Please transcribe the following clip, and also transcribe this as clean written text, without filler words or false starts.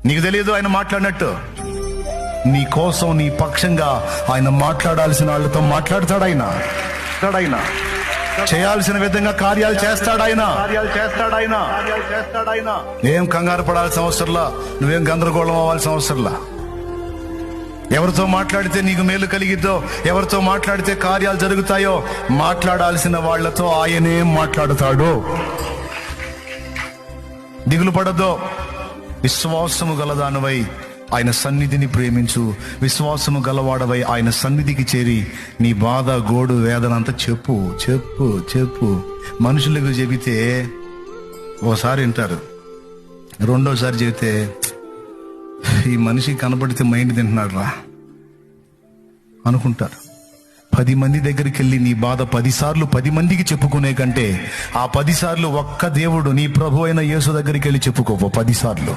నీకు తెలియదు ఆయన మాట్లాడినట్టు. నీ కోసం, నీ పక్షంగా ఆయన మాట్లాడాల్సిన వాళ్ళతో మాట్లాడతాడు. ఆయన చేయాల్సిన విధంగా కార్యాలు చేస్తాడు. ఆయన ఏం కంగారు పడాల్సిన అవసరంలా, నువ్వేం గందరగోళం అవ్వాల్సిన అవసరంలా. ఎవరితో మాట్లాడితే నీకు మేలు కలిగిద్దో, ఎవరితో మాట్లాడితే కార్యాలు జరుగుతాయో, మాట్లాడాల్సిన వాళ్లతో ఆయనే మాట్లాడుతాడు. దిగులు పడద్దో. విశ్వాసము గలదానవై ఆయన సన్నిధిని ప్రేమించు. విశ్వాసము గలవాడవై ఆయన సన్నిధికి చేరి నీ బాధ, గోడు, వేదన అంతా చెప్పు చెప్పు చెప్పు. మనుషులకు చెబితే ఓసారి వింటారు, రెండోసారి చెబితే ఈ మనిషి కనబడితే మైండ్ తింటున్నాడు రా అనుకుంటారు. 10 మంది దగ్గరికి వెళ్ళి నీ బాధ 10 సార్లు 10 మందికి చెప్పుకునే కంటే ఆ 10 సార్లు ఒక్క దేవుడు, నీ ప్రభు అయిన యేసు దగ్గరికి వెళ్ళి చెప్పుకోపో 10 సార్లు.